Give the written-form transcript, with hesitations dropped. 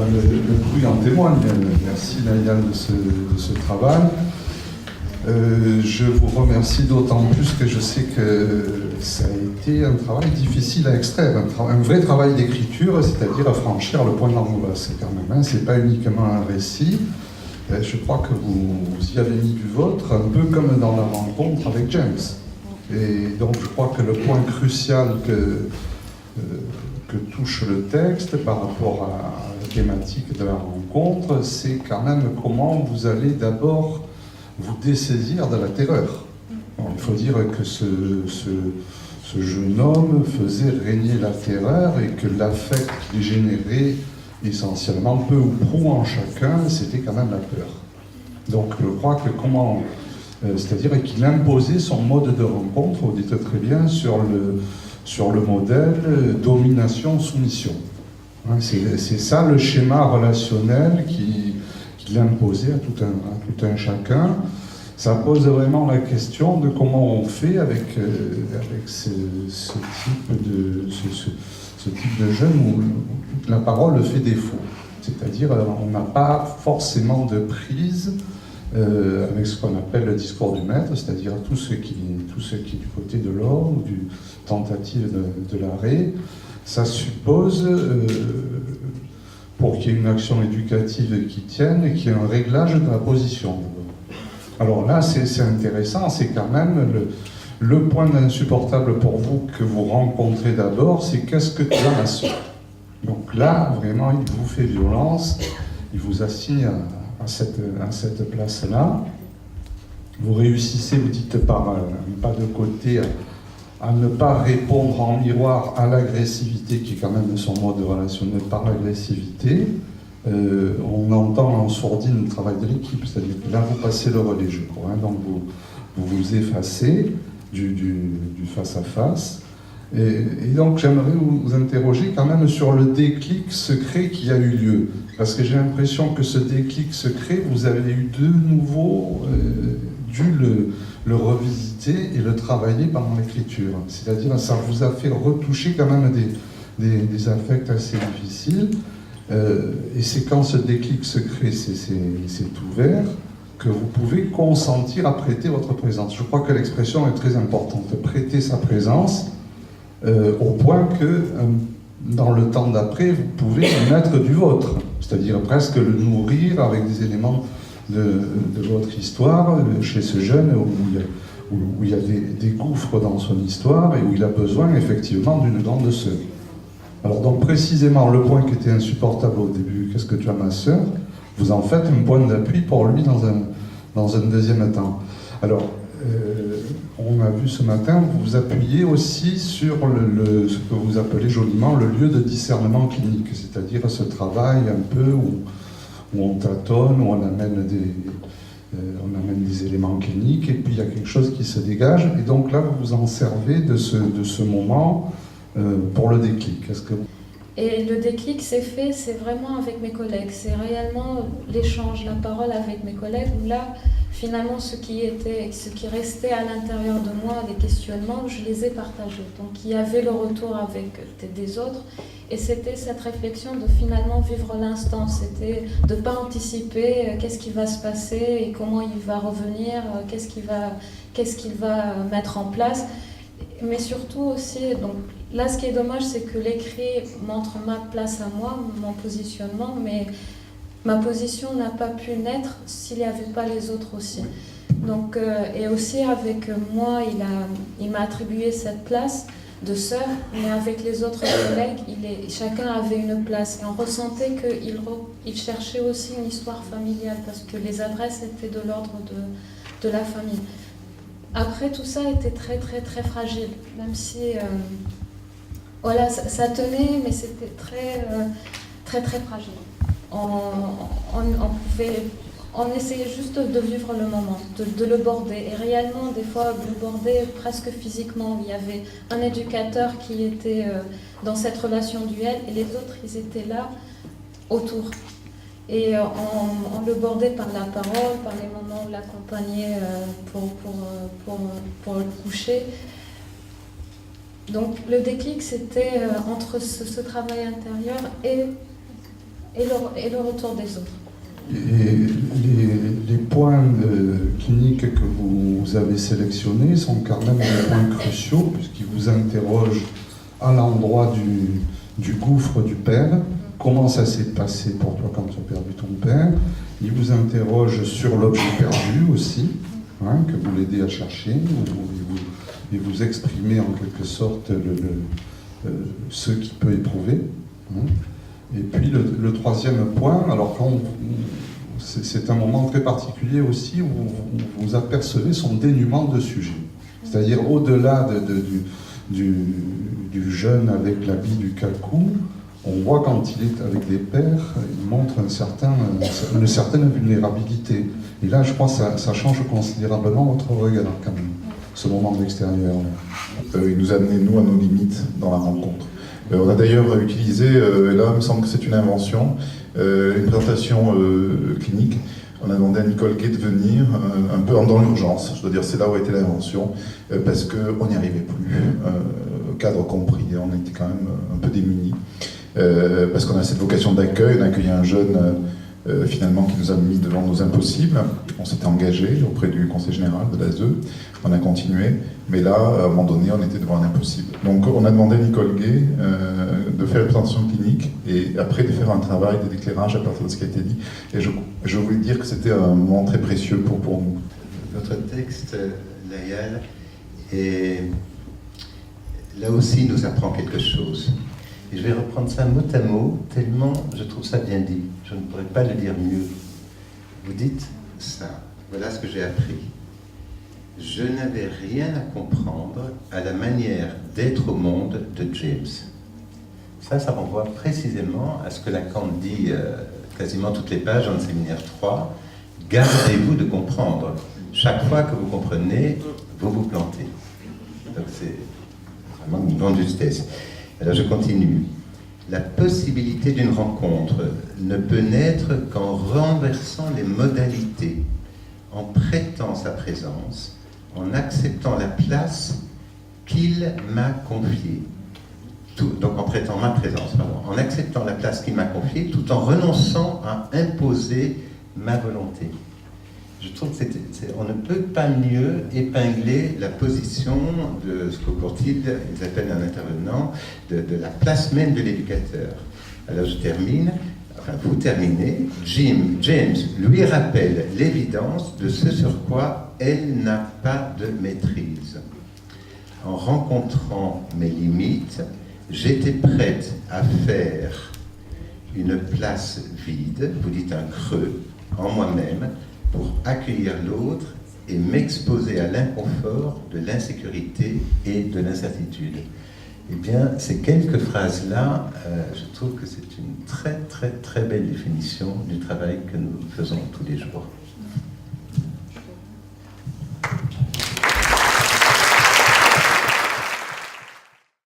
Le bruit en témoigne. Merci Naïal de ce travail. Je vous remercie d'autant plus que je sais que ça a été un travail difficile à extraire, un vrai travail d'écriture, c'est-à-dire à franchir le point d'angoisse quand même. Hein. C'est pas uniquement un récit. Je crois que vous y avez mis du vôtre, un peu comme dans la rencontre avec James. Et donc je crois que le point crucial que touche le texte par rapport à la thématique de la rencontre, c'est quand même comment vous allez d'abord vous dessaisir de la terreur. Bon, il faut dire que ce jeune homme faisait régner la terreur et que l'affect qu'il générait essentiellement peu ou prou en chacun, c'était quand même la peur. Donc je crois que c'est-à-dire qu'il imposait son mode de rencontre, vous dites très bien, sur le modèle domination-soumission. Hein, c'est ça le schéma relationnel qu'il imposait à tout un chacun. Ça pose vraiment la question de comment on fait avec ce type de jeune où la parole fait défaut. C'est-à-dire on n'a pas forcément de prise avec ce qu'on appelle le discours du maître, c'est-à-dire tout ce qui est du côté de l'ordre ou du tentative de l'arrêt. Ça suppose, pour qu'il y ait une action éducative qui tienne, qu'il y ait un réglage de la position. Alors là, c'est intéressant, c'est quand même le point d'insupportable pour vous que vous rencontrez d'abord, c'est qu'est-ce que tu as, ma soeur? Donc là, vraiment, il vous fait violence, il vous assigne à cette place-là. Vous réussissez, vous dites par un pas de côté, à ne pas répondre en miroir à l'agressivité, qui est quand même son mode relationnel par l'agressivité. On entend en sourdine le travail de l'équipe, c'est-à-dire que là, vous passez le relais, je crois. Hein, donc vous effacez du face-à-face. Et donc j'aimerais vous interroger quand même sur le déclic secret qui a eu lieu. Parce que j'ai l'impression que ce déclic secret, vous avez eu de nouveau dû le revisiter et le travailler pendant l'écriture. C'est-à-dire ça vous a fait retoucher quand même des affects assez difficiles. Et c'est quand ce déclic secret s'est ouvert que vous pouvez consentir à prêter votre présence. Je crois que l'expression est très importante, prêter sa présence, au point que dans le temps d'après, vous pouvez mettre du vôtre, c'est-à-dire presque le nourrir avec des éléments de votre histoire chez ce jeune où il y a des gouffres dans son histoire et où il a besoin effectivement d'une grande sœur. Alors donc précisément le point qui était insupportable au début, qu'est-ce que tu as ma sœur, vous en faites un point d'appui pour lui dans un deuxième temps. Alors on a vu ce matin, vous vous appuyez aussi sur ce que vous appelez joliment le lieu de discernement clinique, c'est-à-dire ce travail un peu où on tâtonne, où on amène des éléments cliniques et puis il y a quelque chose qui se dégage et donc là vous vous en servez de ce moment pour le déclic. Et le déclic s'est fait, c'est vraiment avec mes collègues, c'est réellement l'échange, la parole avec mes collègues, où là, finalement, ce qui restait à l'intérieur de moi, les questionnements, je les ai partagés. Donc il y avait le retour avec des autres, et c'était cette réflexion de finalement vivre l'instant, c'était de ne pas anticiper qu'est-ce qui va se passer et comment il va revenir, qu'est-ce qu'il va mettre en place. Mais surtout aussi, donc là ce qui est dommage c'est que l'écrit montre ma place à moi, mon positionnement, mais ma position n'a pas pu naître s'il n'y avait pas les autres aussi. Donc, et aussi avec moi, il m'a attribué cette place de sœur, mais avec les autres collègues, chacun avait une place. Et on ressentait qu'il cherchait aussi une histoire familiale, parce que les adresses étaient de l'ordre de la famille. Après, tout ça était très très très fragile, même si voilà, ça tenait, mais c'était très très très fragile. On essayait juste de vivre le moment, de le border, et réellement des fois le border presque physiquement. Il y avait un éducateur qui était dans cette relation duel et les autres ils étaient là autour. Et on le bordait par la parole, par les moments où on l'accompagnait pour le coucher. Donc le déclic, c'était entre ce travail intérieur et et le retour des autres. Et les points cliniques que vous avez sélectionnés sont quand même des points cruciaux, puisqu'ils vous interrogent à l'endroit du gouffre du père. Comment ça s'est passé pour toi quand tu as perdu ton père? Ils vous interrogent sur l'objet perdu aussi, hein, que vous l'aidez à chercher, et vous exprimez en quelque sorte ce qu'il peut éprouver. Hein. Et puis le troisième point, alors c'est un moment très particulier aussi où vous apercevez son dénuement de sujet. C'est-à-dire au-delà du jeune avec l'habit du cacou, on voit quand il est avec des pères, il montre une certaine vulnérabilité. Et là, je crois que ça change considérablement votre regard quand même, ce moment de l'extérieur. Il nous a amené, nous, à nos limites dans la rencontre. On a d'ailleurs utilisé, et là il me semble que c'est une invention, une présentation clinique. On a demandé à Nicole Gay de venir un peu dans l'urgence. Je dois dire, c'est là où a été l'invention, parce qu'on n'y arrivait plus, cadre compris, on était quand même un peu démunis. Parce qu'on a cette vocation d'accueil, on a accueilli un jeune finalement qui nous a mis devant nos impossibles. On s'était engagé auprès du conseil général de l'ASE, on a continué, mais là, à un moment donné, on était devant un impossible. Donc on a demandé à Nicole Gay de faire une présentation clinique et après de faire un travail d'éclairage à partir de ce qui a été dit. Et je voulais dire que c'était un moment très précieux pour nous. Votre texte, Layal, là aussi nous apprend quelque chose. Et je vais reprendre ça mot à mot, tellement je trouve ça bien dit. Je ne pourrais pas le dire mieux. Vous dites ça, voilà ce que j'ai appris. Je n'avais rien à comprendre à la manière d'être au monde de James. Ça renvoie précisément à ce que Lacan dit quasiment toutes les pages dans le séminaire 3. Gardez-vous de comprendre. Chaque fois que vous comprenez, vous vous plantez. Donc c'est vraiment une grande justesse. Alors je continue. La possibilité d'une rencontre ne peut naître qu'en renversant les modalités, en prêtant sa présence, en acceptant la place qu'il m'a confiée. Donc en prêtant ma présence, pardon, en acceptant la place qu'il m'a confiée, tout en renonçant à imposer ma volonté. Je trouve qu'on ne peut pas mieux épingler la position de ce qu'au Courtil, ils appellent un intervenant, de la place même de l'éducateur. Alors je termine, enfin vous terminez, James lui rappelle l'évidence de ce sur quoi elle n'a pas de maîtrise. En rencontrant mes limites, j'étais prête à faire une place vide, vous dites un creux, en moi-même, pour accueillir l'autre et m'exposer à l'inconfort de l'insécurité et de l'incertitude. Eh bien, ces quelques phrases-là, je trouve que c'est une très très très belle définition du travail que nous faisons tous les jours.